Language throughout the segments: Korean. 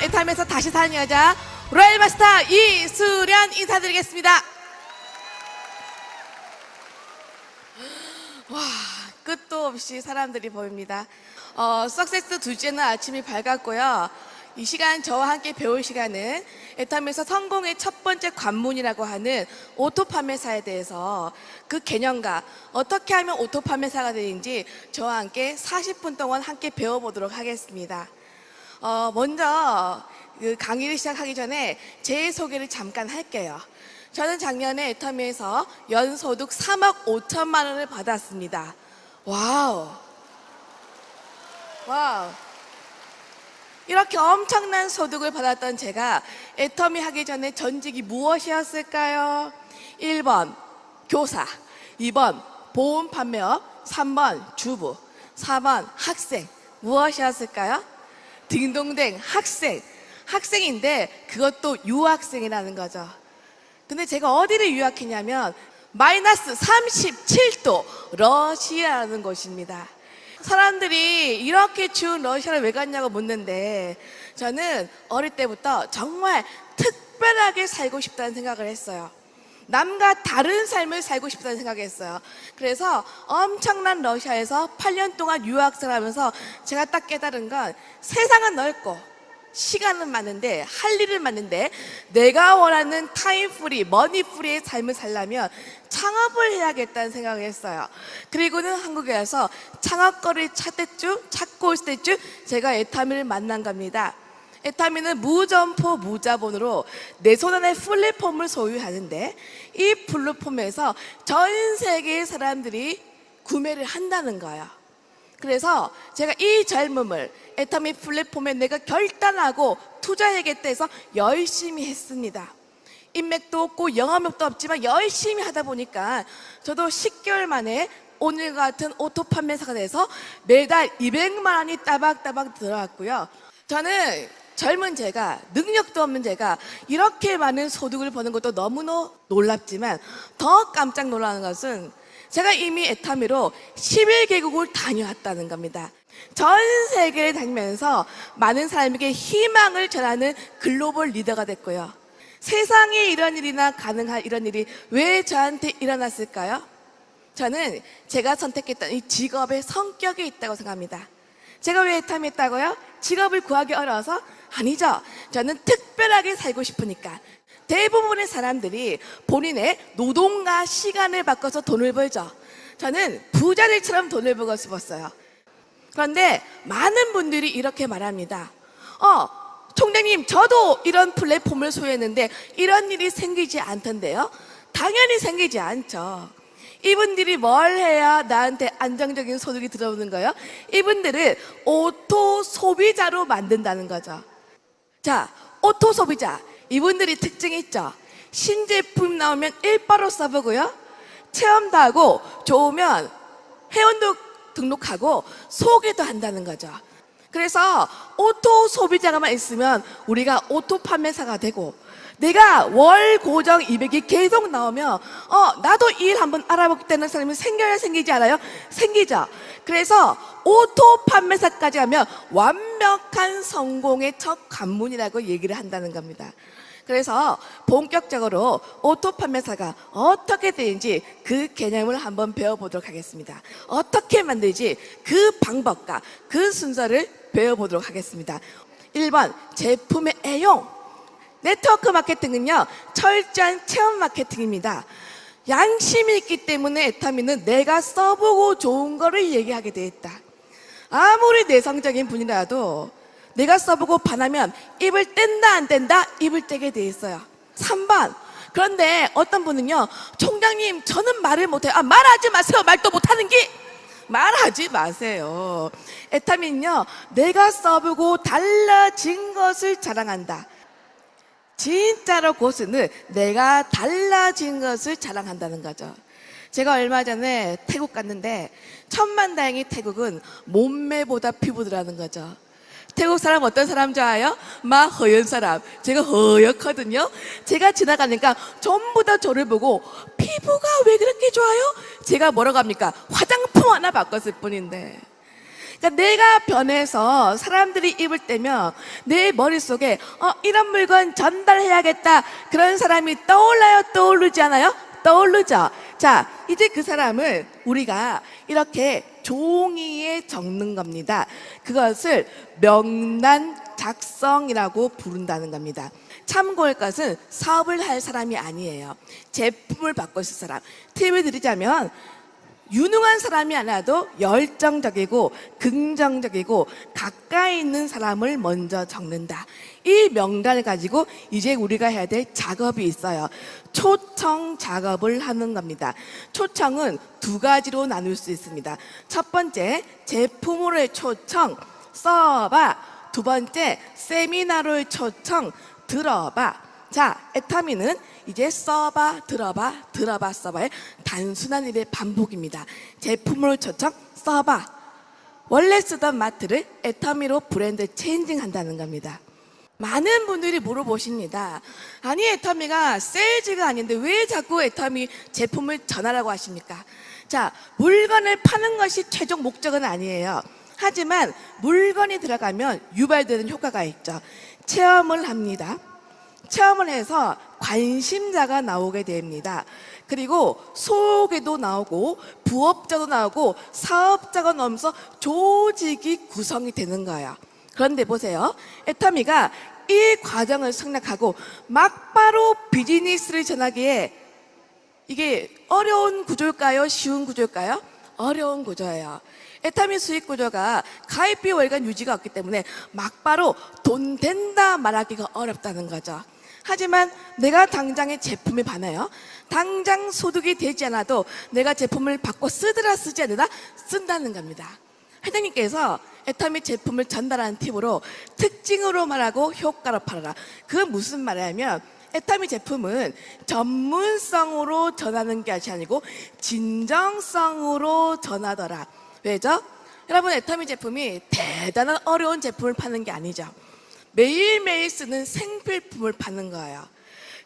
애탐에서 다시 사는 여자 로얄 마스터 이수련 인사드리겠습니다. 와, 끝도 없이 사람들이 보입니다. 석세스 둘째 날 아침이 밝았고요. 이 시간 저와 함께 배울 시간은 애탐에서 성공의 첫 번째 관문이라고 하는 오토 판매사에 대해서 그 개념과 어떻게 하면 오토 판매사가 되는지 저와 함께 40분 동안 함께 배워보도록 하겠습니다. 먼저 그 강의를 시작하기 전에 제 소개를 잠깐 할게요. 저는 작년에 애터미에서 연소득 3억 5천만 원을 받았습니다. 와우. 이렇게 엄청난 소득을 받았던 제가 애터미 하기 전에 전직이 무엇이었을까요? 1번 교사, 2번 보험 판매업, 3번 주부, 4번 학생. 무엇이었을까요? 딩동댕 학생인데 그것도 유학생이라는 거죠. 근데 제가 어디를 유학했냐면 마이너스 37도 러시아라는 곳입니다. 사람들이 이렇게 추운 러시아를 왜 갔냐고 묻는데 저는 어릴 때부터 정말 특별하게 살고 싶다는 생각을 했어요. 남과 다른 삶을 살고 싶다는 생각을 했어요. 그래서 엄청난 러시아에서 8년 동안 유학생을 하면서 제가 딱 깨달은 건 세상은 넓고 시간은 많은데 할 일은 많은데 내가 원하는 타임 프리, 머니 프리의 삶을 살려면 창업을 해야겠다는 생각을 했어요. 그리고는 한국에 와서 창업거리를 찾고 있을 때쯤 제가 애타미를 만난 겁니다. 애타미는 무점포 무자본으로 내 손 안에 플랫폼을 소유하는데 이 플랫폼에서 전 세계의 사람들이 구매를 한다는 거예요. 그래서 제가 이 젊음을 애타미 플랫폼에 내가 결단하고 투자해야겠다 해서 열심히 했습니다. 인맥도 없고 영업력도 없지만 열심히 하다 보니까 저도 10개월 만에 오늘 같은 오토 판매사가 돼서 매달 200만 원이 따박따박 들어왔고요. 저는 젊은 제가, 능력도 없는 제가 이렇게 많은 소득을 버는 것도 너무너무 놀랍지만 더 깜짝 놀라는 것은 제가 이미 애타미로 11개국을 다녀왔다는 겁니다. 전 세계를 다니면서 많은 사람에게 희망을 전하는 글로벌 리더가 됐고요. 세상에 이런 일이나 가능한 이런 일이 왜 저한테 일어났을까요? 저는 제가 선택했던 이 직업의 성격에 있다고 생각합니다. 제가 왜 애타미 했다고요? 직업을 구하기 어려워서? 아니죠. 저는 특별하게 살고 싶으니까. 대부분의 사람들이 본인의 노동과 시간을 바꿔서 돈을 벌죠. 저는 부자들처럼 돈을 벌고 싶었어요. 그런데 많은 분들이 이렇게 말합니다. 총장님, 저도 이런 플랫폼을 소유했는데 이런 일이 생기지 않던데요? 당연히 생기지 않죠. 이분들이 뭘 해야 나한테 안정적인 소득이 들어오는 거예요? 이분들을 오토 소비자로 만든다는 거죠. 자, 오토 소비자. 이분들이 특징이 있죠. 신제품 나오면 일바로 써보고요. 체험도 하고 좋으면 회원도 등록하고 소개도 한다는 거죠. 그래서 오토 소비자가만 있으면 우리가 오토 판매사가 되고 내가 월 고정 200이 계속 나오면 나도 일 한번 알아보겠다는 사람이 생겨야 생기지 않아요? 생기죠. 그래서 오토 판매사까지 하면 완벽한 성공의 첫 관문이라고 얘기를 한다는 겁니다. 그래서 본격적으로 오토 판매사가 어떻게 되는지 그 개념을 한번 배워보도록 하겠습니다. 어떻게 만들지 그 방법과 그 순서를 배워보도록 하겠습니다. 1번 제품의 애용. 네트워크 마케팅은요 철저한 체험 마케팅입니다. 양심이 있기 때문에 애타미는 내가 써보고 좋은 거를 얘기하게 돼 있다. 아무리 내성적인 분이라도 내가 써보고 반하면 입을 뗀다 안 뗀다 입을 떼게 돼 있어요. 3번 그런데 어떤 분은요 총장님 저는 말을 못해요. 말하지 마세요. 말도 못하는 게 말하지 마세요. 애타미는요 내가 써보고 달라진 것을 자랑한다. 진짜로 고수는 내가 달라진 것을 자랑한다는 거죠. 제가 얼마 전에 태국 갔는데 천만다행히 태국은 몸매보다 피부더라는 거죠. 태국 사람 어떤 사람 좋아해요? 막 허연 사람. 제가 허옇거든요. 제가 지나가니까 전부 다 저를 보고 피부가 왜 그렇게 좋아요? 제가 뭐라고 합니까? 화장품 하나 바꿨을 뿐인데 그러니까 내가 변해서 사람들이 입을 때면 내 머릿속에 이런 물건 전달해야겠다, 그런 사람이 떠올라요, 떠오르지 않아요? 떠오르죠. 자, 이제 그 사람을 우리가 이렇게 종이에 적는 겁니다. 그것을 명단 작성이라고 부른다는 겁니다. 참고할 것은 사업을 할 사람이 아니에요. 제품을 바꿔 쓸 사람. 팁을 드리자면 유능한 사람이 아니라도 열정적이고 긍정적이고 가까이 있는 사람을 먼저 적는다. 이 명단을 가지고 이제 우리가 해야 될 작업이 있어요. 초청 작업을 하는 겁니다. 초청은 두 가지로 나눌 수 있습니다. 첫 번째, 제품으로의 초청, 써봐. 두 번째, 세미나로의 초청, 들어봐. 자, 애터미는 이제 써봐, 들어봐, 들어봐, 써봐의 단순한 일의 반복입니다. 제품으로 초청, 써봐. 원래 쓰던 마트를 애터미로 브랜드 체인징 한다는 겁니다. 많은 분들이 물어보십니다. 아니, 애터미가 세일즈가 아닌데 왜 자꾸 애터미 제품을 전하라고 하십니까? 자, 물건을 파는 것이 최종 목적은 아니에요. 하지만 물건이 들어가면 유발되는 효과가 있죠. 체험을 합니다. 체험을 해서 관심자가 나오게 됩니다. 그리고 소개도 나오고 부업자도 나오고 사업자가 나오면서 조직이 구성이 되는 거예요. 그런데 보세요. 애터미가 이 과정을 생략하고 막바로 비즈니스를 전하기에 이게 어려운 구조일까요? 쉬운 구조일까요? 어려운 구조예요. 애터미 수익 구조가 가입비 월간 유지가 없기 때문에 막바로 돈 된다 말하기가 어렵다는 거죠. 하지만 내가 당장의 제품에 반해요. 당장 소득이 되지 않아도 내가 제품을 바꿔 쓰더라 쓰지 않으라 쓴다는 겁니다. 회장님께서 애터미 제품을 전달하는 팁으로 특징으로 말하고 효과로 팔아라. 그건 무슨 말이냐면 애터미 제품은 전문성으로 전하는 게 아니고 진정성으로 전하더라. 왜죠? 여러분, 애터미 제품이 대단한 어려운 제품을 파는 게 아니죠. 매일매일 쓰는 생필품을 파는 거예요.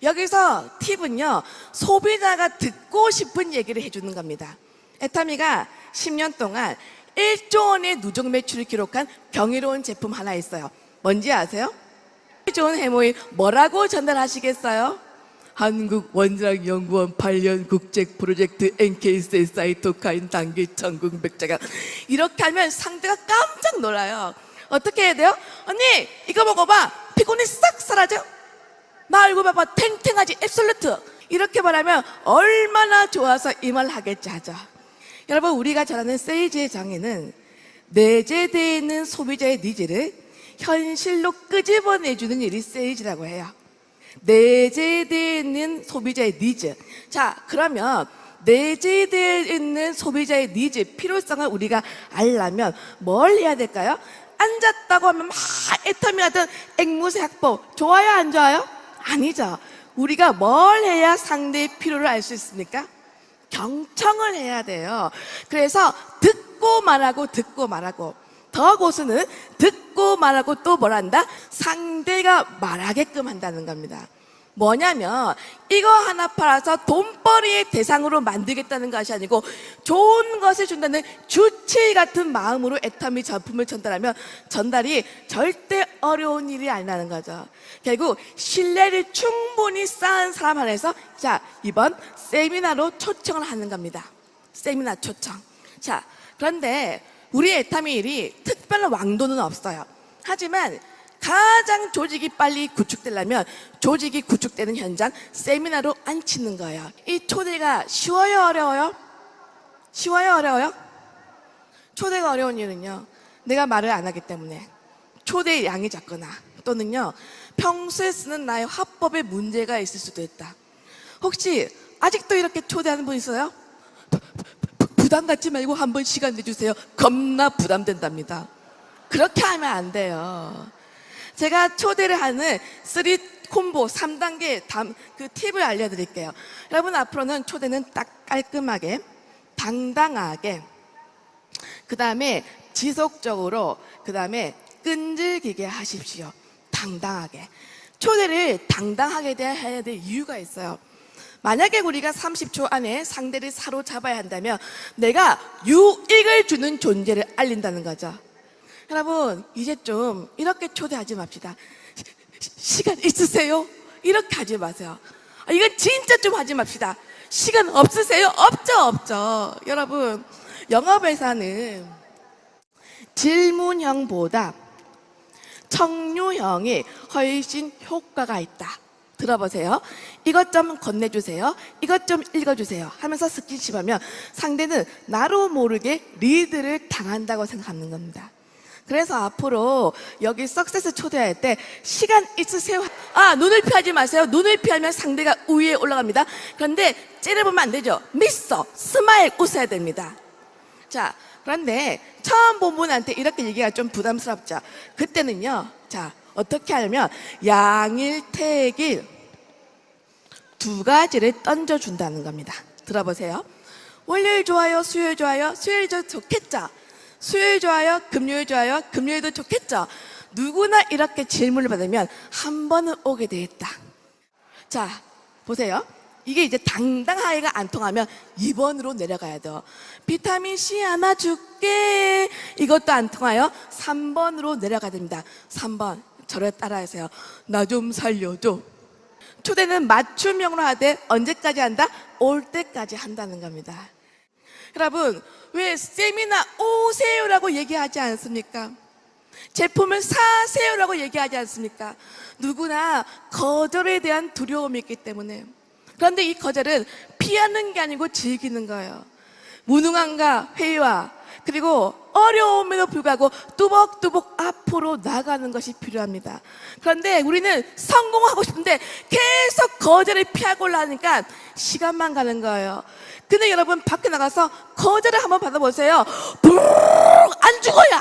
여기서 팁은요, 소비자가 듣고 싶은 얘기를 해주는 겁니다. 애터미가 10년 동안 1조 원의 누적 매출을 기록한 경이로운 제품 하나 있어요. 뭔지 아세요? 좋은 해모인 뭐라고 전달하시겠어요? 한국원자력연구원 8년 국제 프로젝트 NK세 사이토카인 단기 전국 백자가. 이렇게 하면 상대가 깜짝 놀라요. 어떻게 해야 돼요? 언니, 이거 먹어봐. 피곤이 싹 사라져. 나 얼굴 봐봐. 탱탱하지. 앱솔루트. 이렇게 말하면 얼마나 좋아서 이 말 하겠지 하죠. 여러분, 우리가 전하는 세일즈의 장애는 내재되어 있는 소비자의 니즈를 현실로 끄집어내주는 일이 세일즈라고 해요. 내재되어 있는 소비자의 니즈. 자, 그러면 내재되어 있는 소비자의 니즈, 필요성을 우리가 알려면 뭘 해야 될까요? 앉았다고 하면 막 애터미 하던 앵무새 학법 좋아요, 안 좋아요? 아니죠. 우리가 뭘 해야 상대의 필요를 알 수 있습니까? 경청을 해야 돼요. 그래서 듣고 말하고 듣고 말하고, 더 고수는 듣고 말하고 또 뭘 한다? 상대가 말하게끔 한다는 겁니다. 뭐냐면 이거 하나 팔아서 돈벌이의 대상으로 만들겠다는 것이 아니고 좋은 것을 준다는 주치 같은 마음으로 애터미 제품을 전달하면 전달이 절대 어려운 일이 아니라는 거죠. 결국 신뢰를 충분히 쌓은 사람 안에서 자, 이번 세미나로 초청을 하는 겁니다. 세미나 초청. 자, 그런데 우리 애터미 일이 특별한 왕도는 없어요. 하지만 가장 조직이 빨리 구축되려면 조직이 구축되는 현장 세미나로 앉히는 거예요. 이 초대가 쉬워요, 어려워요? 쉬워요, 어려워요? 초대가 어려운 이유는요, 내가 말을 안 하기 때문에 초대의 양이 작거나 또는요 평소에 쓰는 나의 화법에 문제가 있을 수도 있다. 혹시 아직도 이렇게 초대하는 분 있어요? 부담 갖지 말고 한번 시간 내주세요. 겁나 부담된답니다. 그렇게 하면 안 돼요. 제가 초대를 하는 3 콤보 3단계 그 팁을 알려드릴게요. 여러분, 앞으로는 초대는 딱 깔끔하게, 당당하게, 그 다음에 지속적으로, 그 다음에 끈질기게 하십시오. 당당하게. 초대를 당당하게 해야 될 이유가 있어요. 만약에 우리가 30초 안에 상대를 사로잡아야 한다면 내가 유익을 주는 존재를 알린다는 거죠. 여러분, 이제 좀 이렇게 초대하지 맙시다. 시간 있으세요? 이렇게 하지 마세요. 이건 진짜 좀 하지 맙시다. 시간 없으세요? 없죠. 여러분, 영업에서는 질문형보다 청류형이 훨씬 효과가 있다. 들어보세요. 이것 좀 건네주세요. 이것 좀 읽어주세요 하면서 스킨십하면 상대는 나로 모르게 리드를 당한다고 생각하는 겁니다. 그래서 앞으로 여기 석세스 초대할 때 시간 있으세요? 눈을 피하지 마세요. 눈을 피하면 상대가 우위에 올라갑니다. 그런데 째려보면 안 되죠. 미소, 스마일, 웃어야 됩니다. 자, 그런데 처음 본 분한테 이렇게 얘기가 좀 부담스럽죠. 그때는요, 자, 어떻게 하냐면 양일택일 두 가지를 던져준다는 겁니다. 들어보세요. 월요일 좋아요, 수요일 좋아요, 수요일도 좋겠죠. 수요일 좋아요, 금요일 좋아요, 금요일도 좋겠죠. 누구나 이렇게 질문을 받으면 한 번은 오게 되겠다. 자, 보세요. 이게 이제 당당하게가 안 통하면 2번으로 내려가야 돼요. 비타민C 하나 줄게. 이것도 안 통하여 3번으로 내려가야 됩니다. 3번 저를 따라하세요. 나 좀 살려줘. 초대는 맞춤형으로 하되 언제까지 한다? 올 때까지 한다는 겁니다. 여러분, 왜 세미나 오세요라고 얘기하지 않습니까? 제품을 사세요라고 얘기하지 않습니까? 누구나 거절에 대한 두려움이 있기 때문에. 그런데 이 거절은 피하는 게 아니고 즐기는 거예요. 무능함과 회의와 그리고 어려움에도 불구하고 뚜벅뚜벅 앞으로 나가는 것이 필요합니다. 그런데 우리는 성공하고 싶은데 계속 거절을 피하고 올라가니까 시간만 가는 거예요. 근데 여러분 밖에 나가서 거절을 한번 받아보세요.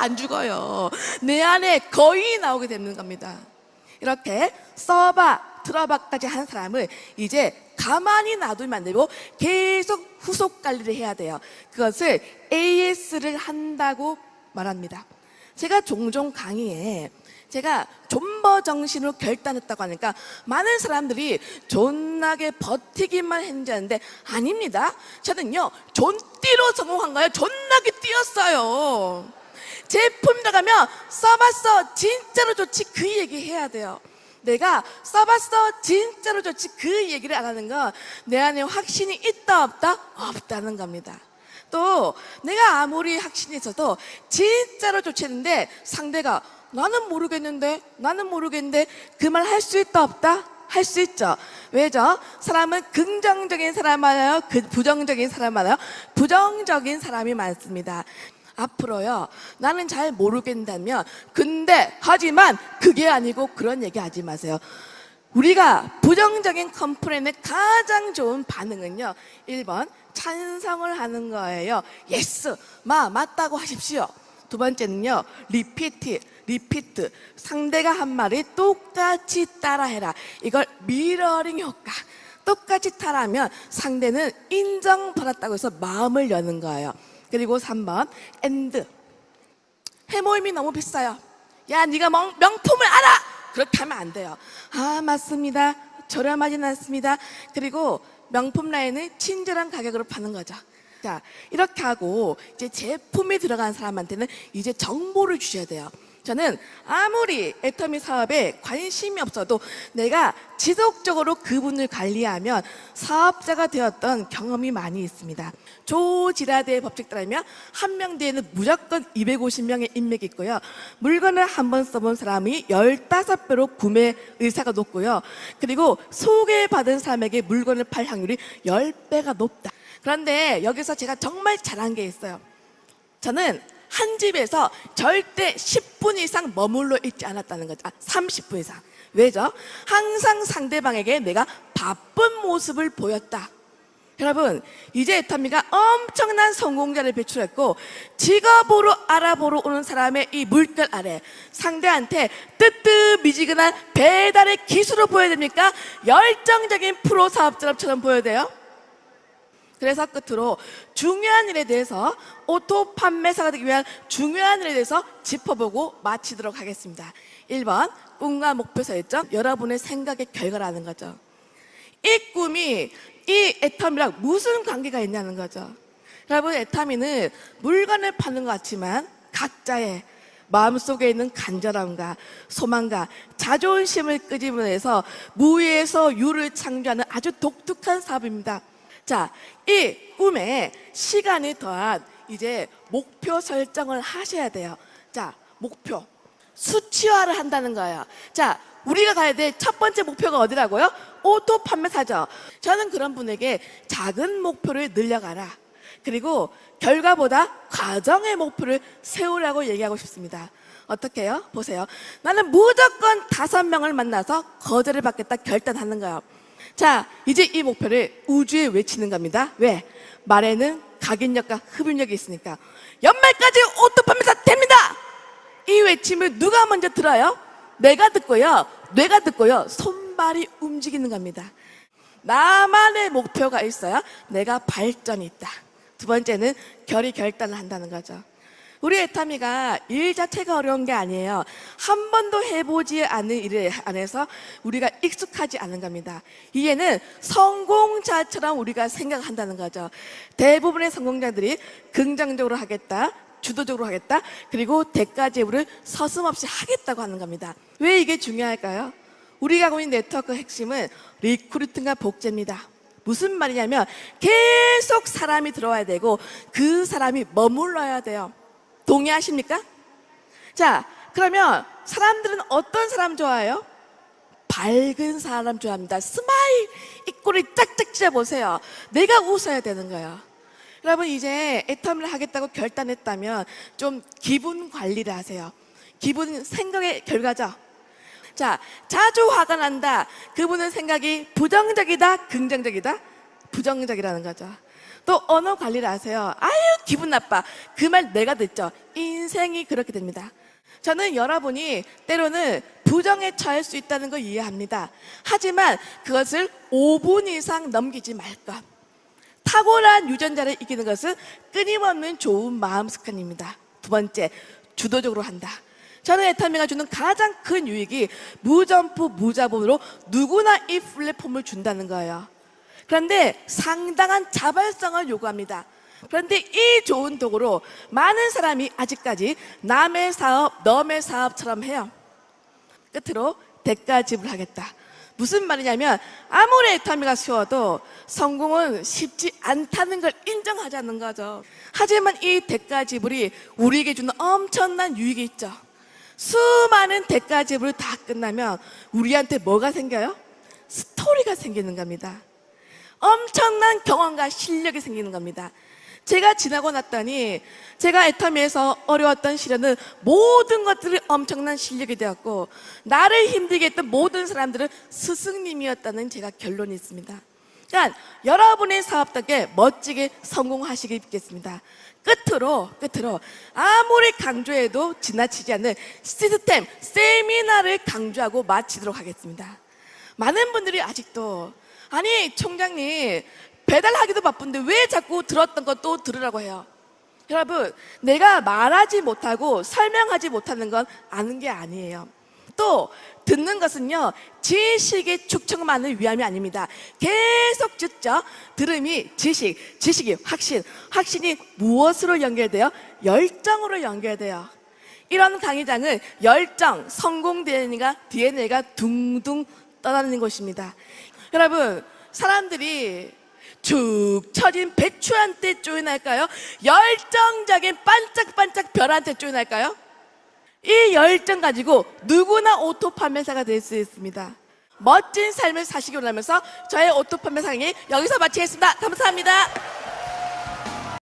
안 죽어요. 내 안에 거의 나오게 되는 겁니다. 이렇게 써봐 들어봐까지 한 사람을 이제 가만히 놔두면 안 되고 계속 후속 관리를 해야 돼요. 그것을 AS를 한다고 말합니다. 제가 종종 강의에 제가 존버 정신으로 결단했다고 하니까 많은 사람들이 존나게 버티기만 했는지 아는데 아닙니다. 저는요 존띠로 성공한 거예요. 존나게 뛰었어요. 제품 나가면 써봤어 진짜로 좋지 그 얘기 해야 돼요. 내가 써봤어 진짜로 좋지 그 얘기를 안 하는 건 내 안에 확신이 있다 없다? 없다는 겁니다. 또 내가 아무리 확신이 있어도 진짜로 좋지 했는데 상대가 나는 모르겠는데 그 말 할 수 있다 없다? 할 수 있죠. 왜죠? 사람은 긍정적인 사람 많아요? 부정적인 사람 많아요? 부정적인 사람이 많습니다. 앞으로요 나는 잘 모르겠다면 근데 하지만 그게 아니고 그런 얘기 하지 마세요. 우리가 부정적인 컴플레인의 가장 좋은 반응은요 1번 찬성을 하는 거예요. 예스 맞다고 하십시오. 두 번째는요 리피트 상대가 한 말이 똑같이 따라해라. 이걸 미러링 효과. 똑같이 따라하면 상대는 인정받았다고 해서 마음을 여는 거예요. 그리고 3번 엔드. 해모임이 너무 비싸요. 야 네가 명품을 알아. 그렇게 하면 안 돼요. 맞습니다. 저렴하진 않습니다. 그리고 명품 라인을 친절한 가격으로 파는 거죠. 자, 이렇게 하고 이제 제품이 들어간 사람한테는 이제 정보를 주셔야 돼요. 저는 아무리 애터미 사업에 관심이 없어도 내가 지속적으로 그분을 관리하면 사업자가 되었던 경험이 많이 있습니다. 조지라드의 법칙 따르면 한 명 뒤에는 무조건 250명의 인맥이 있고요. 물건을 한번 써본 사람이 15배로 구매 의사가 높고요. 그리고 소개받은 사람에게 물건을 팔 확률이 10배가 높다. 그런데 여기서 제가 정말 잘한 게 있어요. 저는 한 집에서 절대 10분 이상 머물러 있지 않았다는 거죠. 30분 이상. 왜죠? 항상 상대방에게 내가 바쁜 모습을 보였다. 여러분, 이제 애터미가 엄청난 성공자를 배출했고 직업으로 알아보러 오는 사람의 이 물결 아래 상대한테 뜨뜻미지근한 배달의 기술을 보여야 됩니까? 열정적인 프로 사업자처럼 보여야 돼요? 그래서 끝으로 중요한 일에 대해서 오토 판매사가 되기 위한 중요한 일에 대해서 짚어보고 마치도록 하겠습니다. 1번 꿈과 목표 설정, 여러분의 생각의 결과라는 거죠. 이 꿈이 이 애터미랑 무슨 관계가 있냐는 거죠. 여러분, 애터미는 물건을 파는 것 같지만 각자의 마음속에 있는 간절함과 소망과 자존심을 끄집어내서 무에서 유를 창조하는 아주 독특한 사업입니다. 자, 이 꿈에 시간이 더한 이제 목표 설정을 하셔야 돼요. 자, 목표 수치화를 한다는 거예요. 자, 우리가 가야 될 첫 번째 목표가 어디라고요? 오토 판매사죠. 저는 그런 분에게 작은 목표를 늘려가라, 그리고 결과보다 과정의 목표를 세우라고 얘기하고 싶습니다. 어떻게 해요? 보세요. 나는 무조건 5명을 만나서 거절을 받겠다 결단하는 거예요. 자, 이제 이 목표를 우주에 외치는 겁니다. 왜? 말에는 각인력과 흡입력이 있으니까. 연말까지 오토 판매사 됩니다! 이 외침을 누가 먼저 들어요? 내가 듣고요, 뇌가 듣고요, 손발이 움직이는 겁니다. 나만의 목표가 있어야 내가 발전이 있다. 두 번째는 결단을 한다는 거죠. 우리 애터미가 일 자체가 어려운 게 아니에요. 한 번도 해보지 않은 일 안에서 우리가 익숙하지 않은 겁니다. 이해는 성공자처럼 우리가 생각한다는 거죠. 대부분의 성공자들이 긍정적으로 하겠다, 주도적으로 하겠다, 그리고 대가제부를 서슴없이 하겠다고 하는 겁니다. 왜 이게 중요할까요? 우리가 하고 있는 네트워크 핵심은 리크루팅과 복제입니다. 무슨 말이냐면 계속 사람이 들어와야 되고 그 사람이 머물러야 돼요. 동의하십니까? 자, 그러면 사람들은 어떤 사람 좋아해요? 밝은 사람 좋아합니다. 스마일, 입꼬리 짝짝 찢어보세요. 내가 웃어야 되는 거예요. 여러분, 이제 애터미를 하겠다고 결단했다면 좀 기분 관리를 하세요. 기분은 생각의 결과죠. 자, 자주 화가 난다. 그분은 생각이 부정적이다, 긍정적이다? 부정적이라는 거죠. 또 언어 관리를 하세요. 아유, 기분 나빠. 그 말 내가 듣죠. 인생이 그렇게 됩니다. 저는 여러분이 때로는 부정에 처할 수 있다는 걸 이해합니다. 하지만 그것을 5분 이상 넘기지 말 것. 탁월한 유전자를 이기는 것은 끊임없는 좋은 마음 습관입니다. 두 번째, 주도적으로 한다. 저는 애터미가 주는 가장 큰 유익이 무점프, 무자본으로 누구나 이 플랫폼을 준다는 거예요. 그런데 상당한 자발성을 요구합니다. 그런데 이 좋은 도구로 많은 사람이 아직까지 남의 사업, 너의 사업처럼 해요. 끝으로 대가 지불하겠다. 무슨 말이냐면 아무리 애터미가 쉬워도 성공은 쉽지 않다는 걸 인정하자는 거죠. 하지만 이 대가 지불이 우리에게 주는 엄청난 유익이 있죠. 수많은 대가 지불이 다 끝나면 우리한테 뭐가 생겨요? 스토리가 생기는 겁니다. 엄청난 경험과 실력이 생기는 겁니다. 제가 지나고 났더니 제가 애터미에서 어려웠던 시련은 모든 것들이 엄청난 실력이 되었고 나를 힘들게 했던 모든 사람들은 스승님이었다는 제가 결론이 있습니다. 그러니까 여러분의 사업 덕에 멋지게 성공하시길 빚겠습니다. 끝으로 아무리 강조해도 지나치지 않는 시스템, 세미나를 강조하고 마치도록 하겠습니다. 많은 분들이 아직도 아니 총장님 배달하기도 바쁜데 왜 자꾸 들었던 거 또 들으라고 해요? 여러분, 내가 말하지 못하고 설명하지 못하는 건 아는 게 아니에요. 또 듣는 것은요 지식의 축적만을 위함이 아닙니다. 계속 듣죠. 들음이 지식, 지식이 확신, 확신이 무엇으로 연결돼요? 열정으로 연결돼요. 이런 강의장은 열정, 성공 DNA가 둥둥 떠다니는 곳입니다. 여러분, 사람들이 축 처진 배추한테 쪼인할까요? 열정적인 반짝반짝 별한테 쪼인할까요? 이 열정 가지고 누구나 오토 판매사가 될 수 있습니다. 멋진 삶을 사시기 원하면서 저의 오토 판매 강의 여기서 마치겠습니다. 감사합니다.